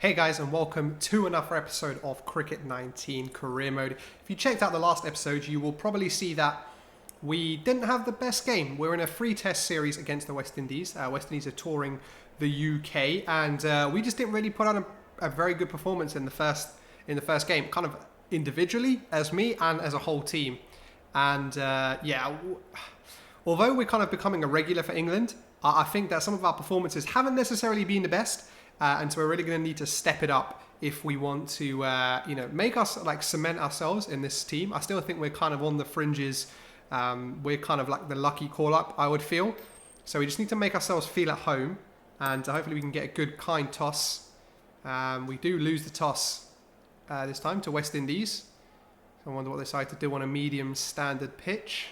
Hey guys, and welcome to another episode of Cricket 19 Career Mode. If you checked out the last episode, you will probably see that we didn't have the best game. We're in a free test series against the West Indies. West Indies are touring the UK, and we just didn't really put on a very good performance in the first game, kind of individually as me and as a whole team. And although we're kind of becoming a regular for England, I think that some of our performances haven't necessarily been the best. And so we're really going to need to step it up if we want to, make us cement ourselves in this team. I still think we're kind of on the fringes. We're kind of like the lucky call-up, I would feel. So we just need to make ourselves feel at home, and hopefully we can get a good, kind toss. We do lose the toss this time to West Indies. So I wonder what they decide to do on a medium standard pitch.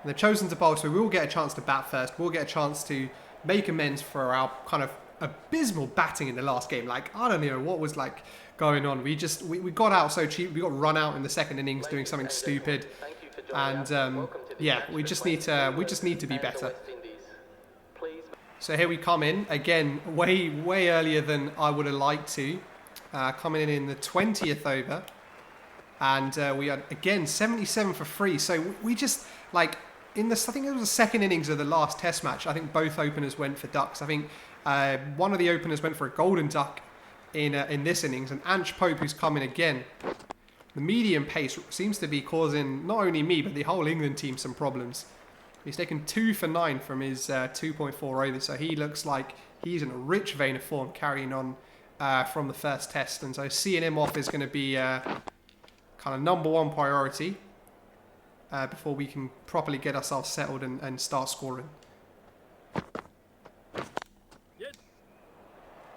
And they've chosen to bowl, so we will get a chance to bat first. We'll get a chance to make amends for our kind of abysmal batting in the last game. I don't know what was going on. We got out so cheap. We got run out in the second innings doing something stupid, and we just need to be better. So here we come in again, way earlier than I would have liked to. Coming in the 20th over, and we are again 77 for 3. So we just I think it was the second innings of the last Test match. I think both openers went for ducks. I think one of the openers went for a golden duck in this innings, and Ange Pope, who's come in again. The medium pace seems to be causing not only me but the whole England team some problems. He's taken 2 for 9 from his 2.4 overs, so he looks like he's in a rich vein of form carrying on from the first Test, and so seeing him off is going to be kind of number one priority before we can properly get ourselves settled and start scoring.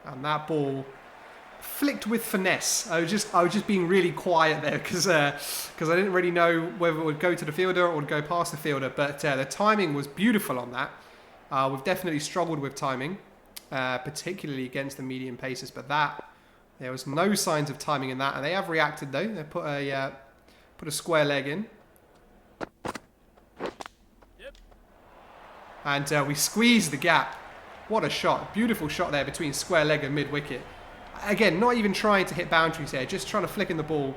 And that ball flicked with finesse. I was just being really quiet there because I didn't really know whether it would go to the fielder or would go past the fielder. But the timing was beautiful on that. We've definitely struggled with timing, particularly against the medium paces. But there was no signs of timing in that, and they have reacted though. They put a square leg in, and we squeezed the gap. What a shot. Beautiful shot there between square leg and mid-wicket. Again, not even trying to hit boundaries here, just trying to flick in the ball.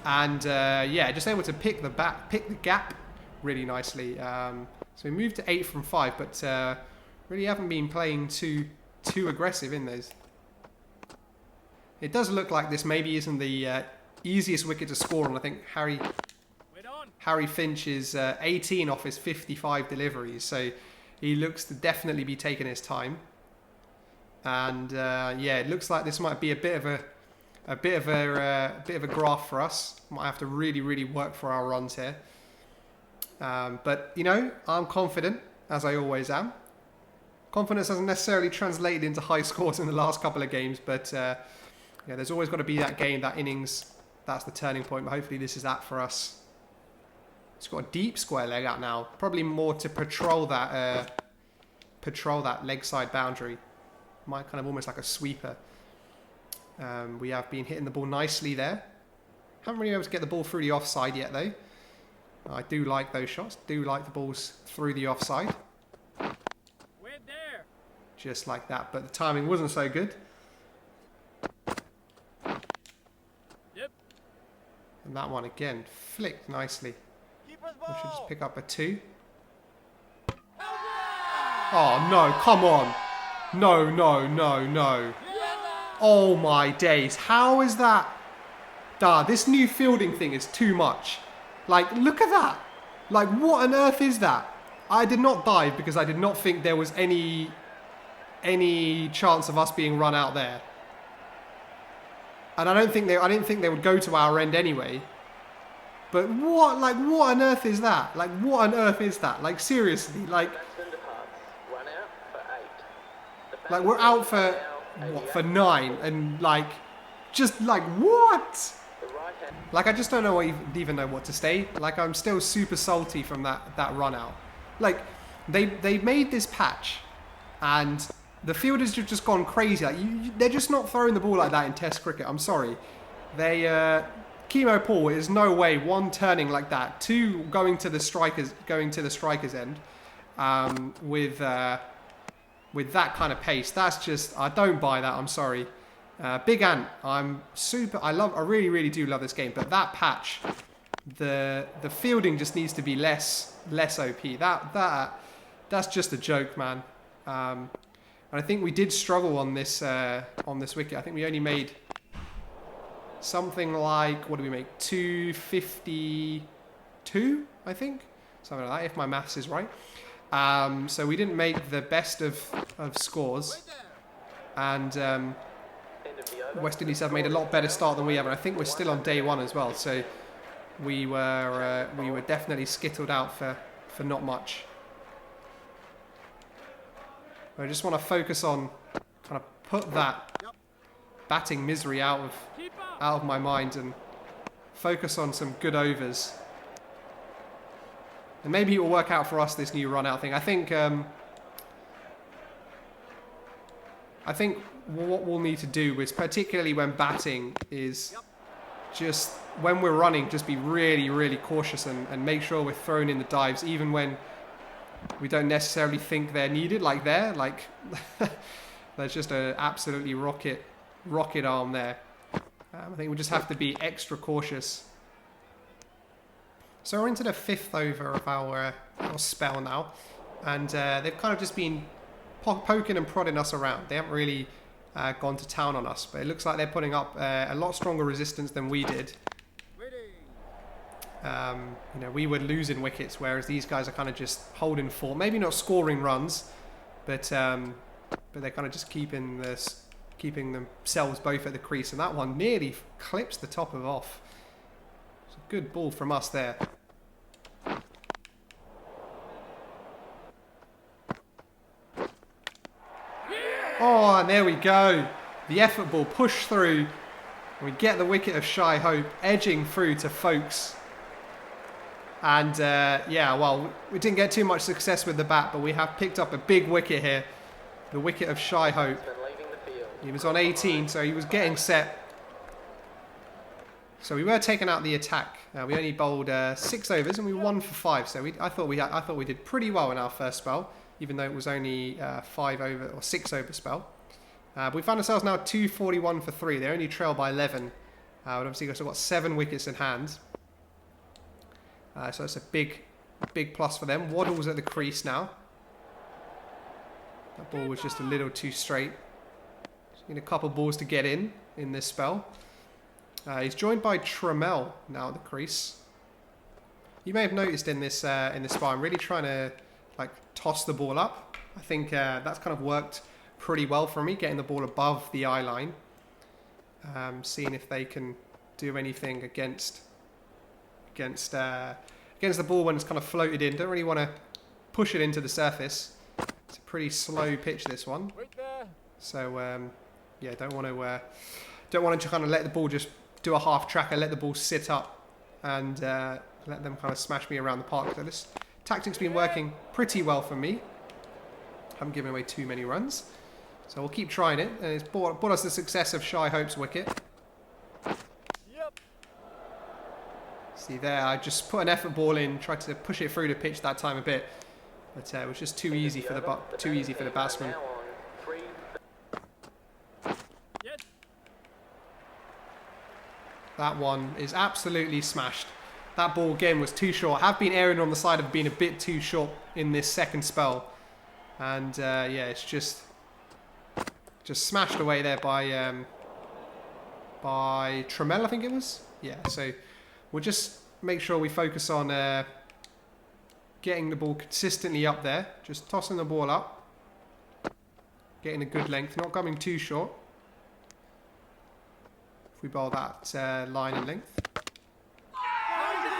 And just able to pick the gap really nicely. So we moved to 8 from 5, but really haven't been playing too aggressive in those. It does look like this maybe isn't the easiest wicket to score on. I think Harry Finch is 18 off his 55 deliveries, so he looks to definitely be taking his time, and it looks like this might be a bit of a graft for us. Might have to really work for our runs here. But I'm confident, as I always am. Confidence hasn't necessarily translated into high scores in the last couple of games, but there's always got to be that game, that innings. That's the turning point. But hopefully this is that for us. It's got a deep square leg out now. Probably more to patrol that leg side boundary. Might kind of almost like a sweeper. We have been hitting the ball nicely there. Haven't really been able to get the ball through the offside yet though. I do like those shots. Do like the balls through the offside. Just like that. But the timing wasn't so good. And that one again flicked nicely. We should just pick up a 2. Oh, no, come on. No. Oh, my days. How is that? This new fielding thing is too much. Look at that. What on earth is that? I did not dive because I did not think there was any chance of us being run out there. And I didn't think they would go to our end anyway. But what on earth is that? What on earth is that? Seriously, we're out for 9, and what? I just don't know even know what to say. I'm still super salty from that run out. They made this patch, and the fielders have just gone crazy. They're just not throwing the ball like that in Test cricket. I'm sorry. Chemo Paul is no way, 1 turning like that, 2 going to the striker's end with that kind of pace. That's just, I don't buy that. I'm sorry. Big Ant, I really, really do love this game, but that patch, the fielding just needs to be less OP. That's just a joke, man. And I think we did struggle on this wicket. I think we only made something like, what did we make? 252, I think, something like that, if my maths is right. So we didn't make the best of scores, and West Indies have made a lot better start than we have, and I think we're still on day one as well. So we were definitely skittled out for not much. I just want to focus on kind of put that batting misery out of my mind and focus on some good overs. And maybe it will work out for us, this new run out thing. I think what we'll need to do is, particularly when batting, is just when we're running, just be really, really cautious and make sure we're throwing in the dives, even when we don't necessarily think they're needed. Like there, like there's just an absolutely rocket arm there. I think we just have to be extra cautious. So we're into the 5th over of our spell now, and they've kind of just been poking and prodding us around. They haven't really gone to town on us, but it looks like they're putting up a lot stronger resistance than we did. You know, we were losing wickets, whereas these guys are kind of just holding fort. Maybe not scoring runs, but they're kind of just keeping themselves both at the crease. And that one nearly clips the top of off. It's a good ball from us there. Oh, and there we go. The effort ball pushed through. We get the wicket of Shy Hope edging through to Folkes. And yeah, well, we didn't get too much success with the bat, but we have picked up a big wicket here. The wicket of Shy Hope. He was on 18, so he was getting set. So we were taking out the attack. We only bowled 6 overs and we won for 5. So I thought we did pretty well in our first spell, even though it was only 6 over spell. But we found ourselves now 241 for 3. They only trail by 11. But obviously we've got 7 wickets in hand. So it's a big plus for them. Waddle's at the crease now. That ball was just a little too straight. Just need a couple balls to get in this spell. He's joined by Trammell now at the crease. You may have noticed in this spell, I'm really trying to like toss the ball up. I think that's kind of worked pretty well for me, getting the ball above the eye line. Seeing if they can do anything against the ball when it's kind of floated in. Don't really want to push it into the surface. It's a pretty slow pitch, this one. So yeah, don't want to kind of let the ball just do a half tracker, let the ball sit up and let them kind of smash me around the park. So this tactic's been working pretty well for me. Haven't given away too many runs. So we'll keep trying it. And it's brought us the success of Shy Hope's wicket. See there, I just put an effort ball in, tried to push it through the pitch that time a bit, but it was just too easy for the batsman. That one is absolutely smashed. That ball again was too short. Have been erring on the side of being a bit too short in this second spell, and yeah, it's just smashed away there by Trammell, I think it was. Yeah, so we'll just make sure we focus on getting the ball consistently up there. Just tossing the ball up. Getting a good length, not coming too short. If we bowl that line in length.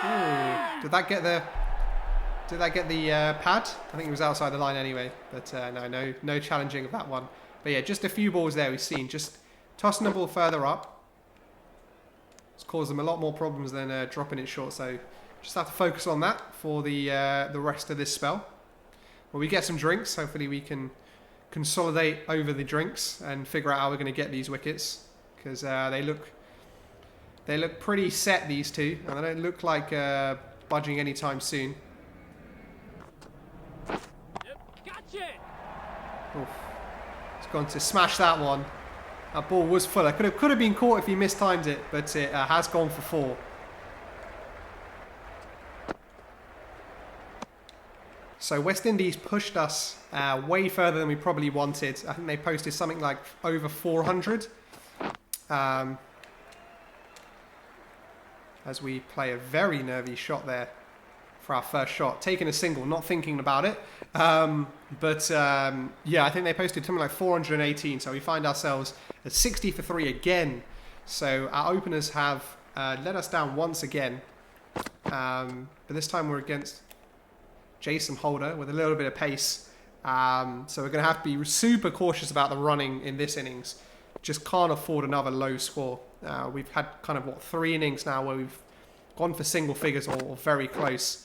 Ooh, did that get the pad? I think it was outside the line anyway. But no challenging of that one. But yeah, just a few balls there we've seen. Just tossing the ball further up. It's caused them a lot more problems than dropping it short, so just have to focus on that for the rest of this spell. When we get some drinks, hopefully we can consolidate over the drinks and figure out how we're going to get these wickets, because they look pretty set, these two, and they don't look like budging anytime soon. Yep, gotcha. Oof. It's gone to smash that one. That ball was fuller. Could have been caught if he mistimed it, but it has gone for 4. So West Indies pushed us way further than we probably wanted. I think they posted something like over 400. As we play a very nervy shot there for our first shot. Taking a single, not thinking about it. Yeah, I think they posted something like 418. So we find ourselves at 60 for 3 again. So our openers have let us down once again. But this time we're against Jason Holder with a little bit of pace. So we're going to have to be super cautious about the running in this innings. Just can't afford another low score. We've had kind of, 3 innings now where we've gone for single figures or very close.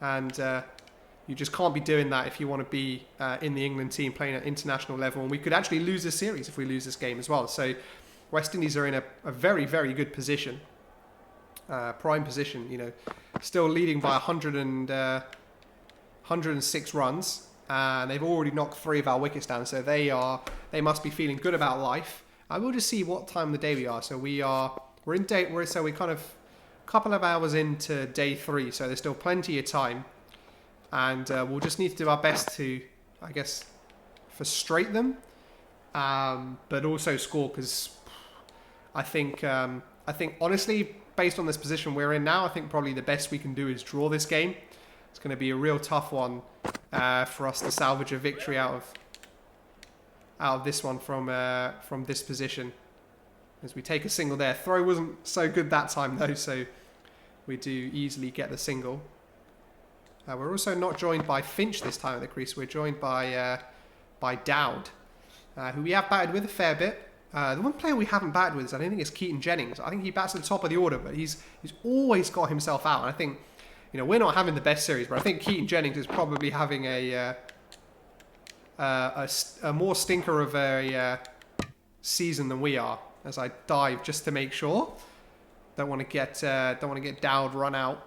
And you just can't be doing that if you want to be in the England team playing at international level. And we could actually lose this series if we lose this game as well. So West Indies are in a very, very good position. Prime position, you know. Still leading by 106 runs. And they've already knocked 3 of our wickets down. So they must be feeling good about life. I will just see what time of the day we are. So we're in day. So we're kind of a couple of hours into day 3. So there's still plenty of time, and we'll just need to do our best to, I guess, frustrate them, but also score. Because I think honestly, based on this position we're in now, I think probably the best we can do is draw this game. It's going to be a real tough one for us to salvage a victory out of this one from this position, as we take a single there. Throw wasn't so good that time though, so we do easily get the single. We're also not joined by Finch this time at the crease. We're joined by Dowd, who we have batted with a fair bit. The one player we haven't batted with, I don't think, is Keaton Jennings. I think he bats at the top of the order, but he's always got himself out. And I think, you know, we're not having the best series, but I think Keaton Jennings is probably having a more stinker of a season than we are. As I dive just to make sure, don't want to get Dowd run out.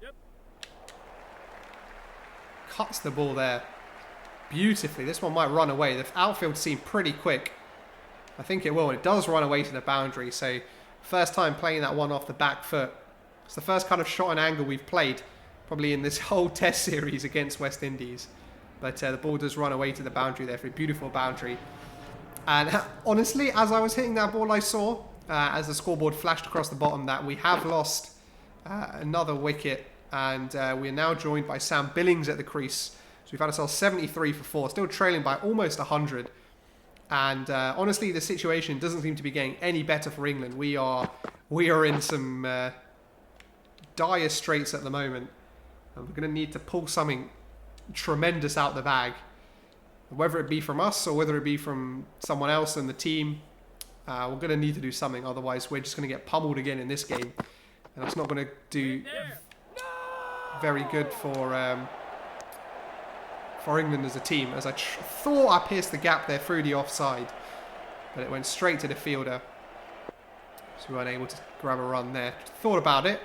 Yep. Cuts the ball there beautifully. This one might run away. The outfield seemed pretty quick. I think it will, and it does run away to the boundary. So first time playing that one off the back foot. It's the first kind of shot and angle we've played probably in this whole test series against West Indies. But the ball does run away to the boundary there for a beautiful boundary. And honestly, as I was hitting that ball, I saw, as the scoreboard flashed across the bottom, that we have lost another wicket. And we are now joined by Sam Billings at the crease. So we've had ourselves 73 for 4, still trailing by almost 100. And honestly, the situation doesn't seem to be getting any better for England. We are in some dire straits at the moment. And we're going to need to pull something tremendous out the bag. Whether it be from us or whether it be from someone else in the team, we're going to need to do something. Otherwise, we're just going to get pummeled again in this game. And that's not going to do very good for England as a team. As I thought I pierced the gap there through the offside, but it went straight to the fielder. So we weren't able to grab a run there. Thought about it.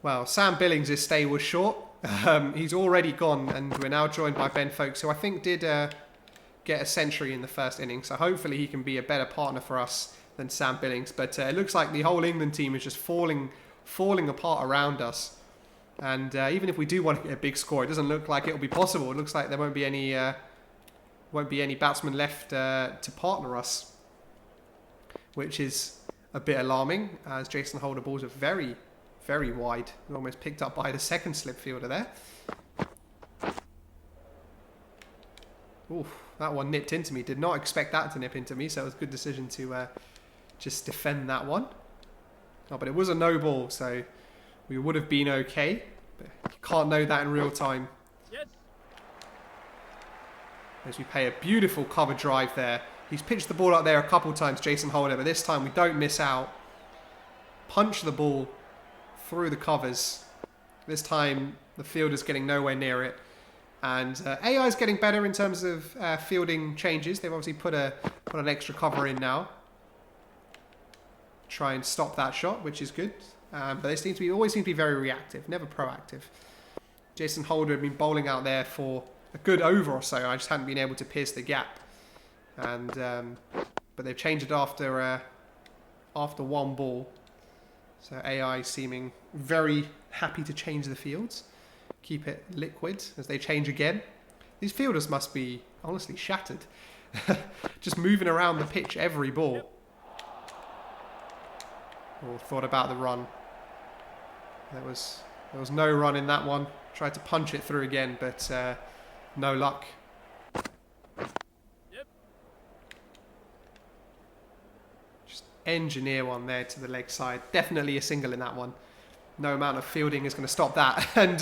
Well, Sam Billings' stay was short. He's already gone, and we're now joined by Ben Folkes, who I think did get a century in the first innings. So hopefully he can be a better partner for us than Sam Billings. But it looks like the whole England team is just falling apart around us. And even if we do want to get a big score, it doesn't look like it will be possible. It looks like there won't be any batsmen left to partner us, which is a bit alarming, as Jason Holder balls are very, very wide. Almost picked up by the second slip fielder there. Oof, that one nipped into me. Did not expect that to nip into me, so it was a good decision to just defend that one. Oh, but it was a no ball, so we would have been okay. But you can't know that in real time. Yes. As we play a beautiful cover drive there. He's pitched the ball up there a couple times, Jason Holder, but this time we don't miss out. Punch the ball through the covers. This time the fielder's getting nowhere near it. And AI is getting better in terms of fielding changes. They've obviously put an extra cover in now. Try and stop that shot, which is good. But they always seem to be very reactive, never proactive. Jason Holder had been bowling out there for a good over or so. I just hadn't been able to pierce the gap. And but they've changed it after one ball. So AI seeming very happy to change the fields. Keep it liquid as they change again. These fielders must be honestly shattered. Just moving around the pitch every ball. Oh, thought about the run. There was no run in that one. Tried to punch it through again, but no luck. Just engineer one there to the leg side. Definitely a single in that one. No amount of fielding is going to stop that. And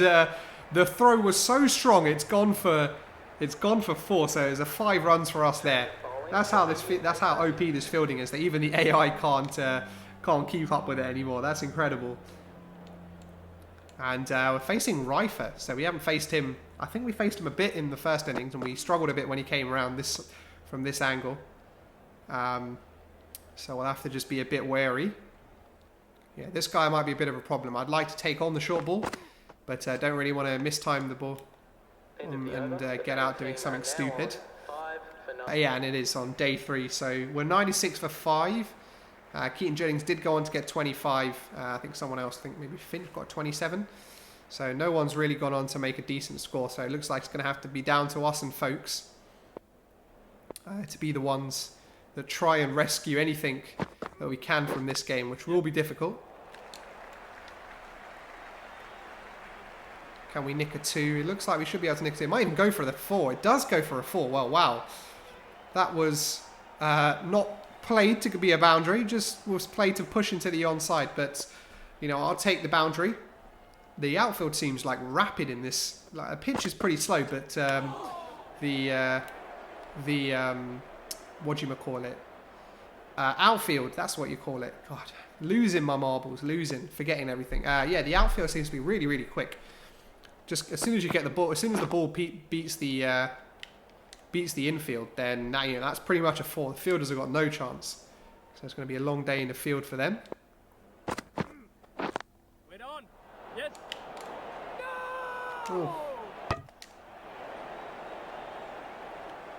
the throw was so strong, it's gone for 4. So it's a 5 runs for us there. That's how OP this fielding is. That even the AI can't keep up with it anymore. That's incredible. And we're facing Rifer, so we haven't faced him. I think we faced him a bit in the first innings, and we struggled a bit when he came around from this angle. So we'll have to just be a bit wary. Yeah, this guy might be a bit of a problem. I'd like to take on the short ball, but don't really want to mistime the ball and get out doing something stupid. Yeah, and it is on day 3, so we're 96 for 5. Keaton Jennings did go on to get 25. I think someone else, maybe Finch got 27. So no one's really gone on to make a decent score. So it looks like it's going to have to be down to us and folks to be the ones that try and rescue anything that we can from this game, which will be difficult. Can we nick a 2? It looks like we should be able to nick a 2. It might even go for the 4. It does go for a 4. Well, wow. That was not played to be a boundary, just was played to push into the onside. But, you know, I'll take the boundary. The outfield seems like rapid in this. Like, the pitch is pretty slow, but what do you call it? Outfield, that's what you call it. God, losing my marbles, forgetting everything. Yeah, the outfield seems to be really, really quick. Just as soon as you get the ball, as soon as the ball beats the infield, then now, you know, that's pretty much a 4. The fielders have got no chance. So it's going to be a long day in the field for them. Wait on. Yes. No!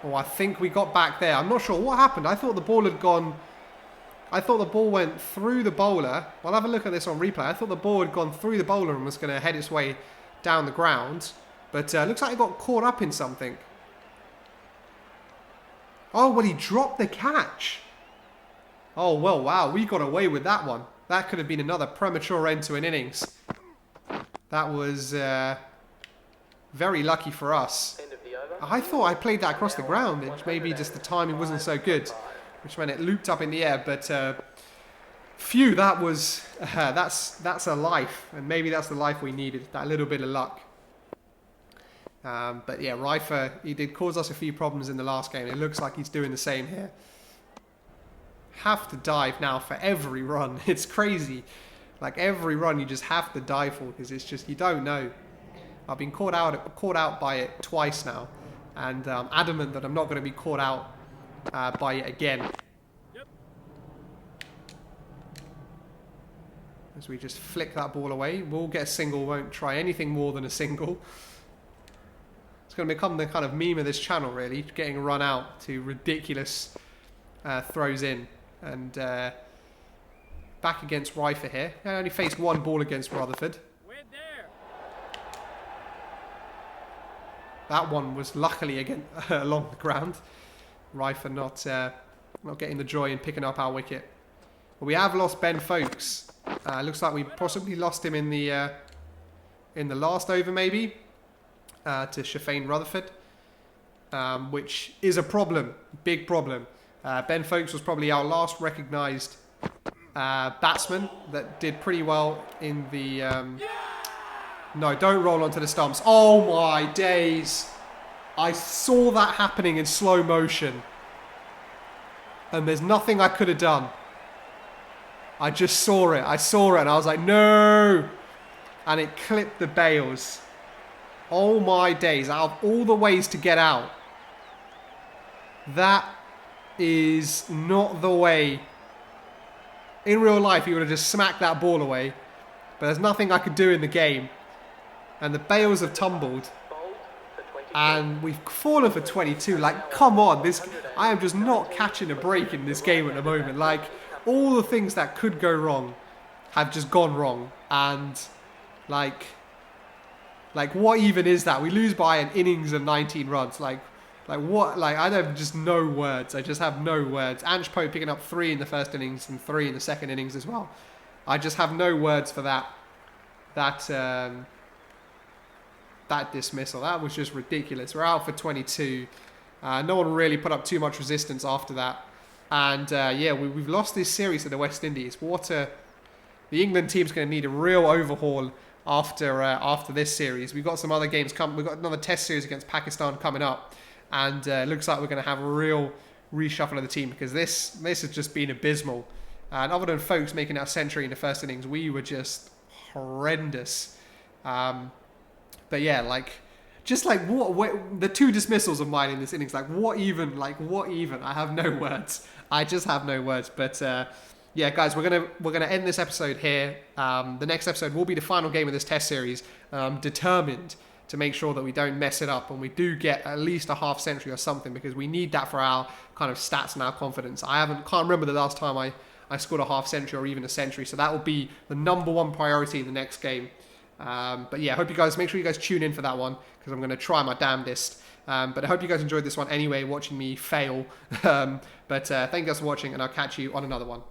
Oh, I think we got back there. I'm not sure what happened. I thought the ball had gone. I thought the ball went through the bowler. I'll have a look at this on replay. I thought the ball had gone through the bowler and was going to head its way down the ground. But looks like it got caught up in something. Oh, well, he dropped the catch. Oh, well, wow. We got away with that one. That could have been another premature end to an innings. That was very lucky for us. I thought I played that across the ground. It maybe just the timing wasn't so good, which meant it looped up in the air. But phew, that was that's a life, and maybe that's the life we needed. That little bit of luck. But yeah, Rifer, he did cause us a few problems in the last game. It looks like he's doing the same here. Have to dive now for every run. It's crazy. Like every run you just have to dive for, because it's just, you don't know. I've been caught out by it twice now, and I'm adamant that I'm not going to be caught out by it again. Yep. As we just flick that ball away. We'll get a single, won't try anything more than a single. It's going to become the kind of meme of this channel, really, getting run out to ridiculous throws in. And back against Rifer here. I only faced one ball against Rutherford. That one was luckily again along the ground. Rifer not getting the joy in picking up our wicket. But we have lost Ben Folkes. Looks like we possibly lost him in the last over, maybe, to Shafane Rutherford, which is a problem, big problem. Ben Folkes was probably our last recognised batsman that did pretty well in the. No, don't roll onto the stumps. Oh my days. I saw that happening in slow motion. And there's nothing I could have done. I just saw it. I saw it and I was like, no. And it clipped the bails. Oh my days. Out of all the ways to get out. That is not the way. In real life, he would have just smacked that ball away. But there's nothing I could do in the game. And the bails have tumbled. and we've fallen for 22. Like, come on, I am just not catching a break in this game at the moment. Like, all the things that could go wrong have just gone wrong, and like what even is that? We lose by an innings and 19 runs. Like what? Like, I have just no words. I just have no words. Ange Poe picking up 3 in the first innings and 3 in the second innings as well. I just have no words for that dismissal. That was just ridiculous. We're out for 22. No one really put up too much resistance after that. And we've lost this series to the West Indies. The England team's going to need a real overhaul after this series. We've got some other games coming. We've got another test series against Pakistan coming up. And it looks like we're going to have a real reshuffle of the team, because this has just been abysmal. And other than folks making that century in the first innings, we were just horrendous. But yeah, what the 2 dismissals of mine in this innings, what even? I have no words. I just have no words. But yeah, guys, we're gonna end this episode here. The next episode will be the final game of this test series. Determined to make sure that we don't mess it up and we do get at least a half century or something, because we need that for our kind of stats and our confidence. Can't remember the last time I scored a half century or even a century, so that will be the number 1 priority in the next game. But yeah, make sure you guys tune in for that one, because I'm going to try my damnedest. But I hope you guys enjoyed this one anyway, watching me fail. But thank you guys for watching, and I'll catch you on another one.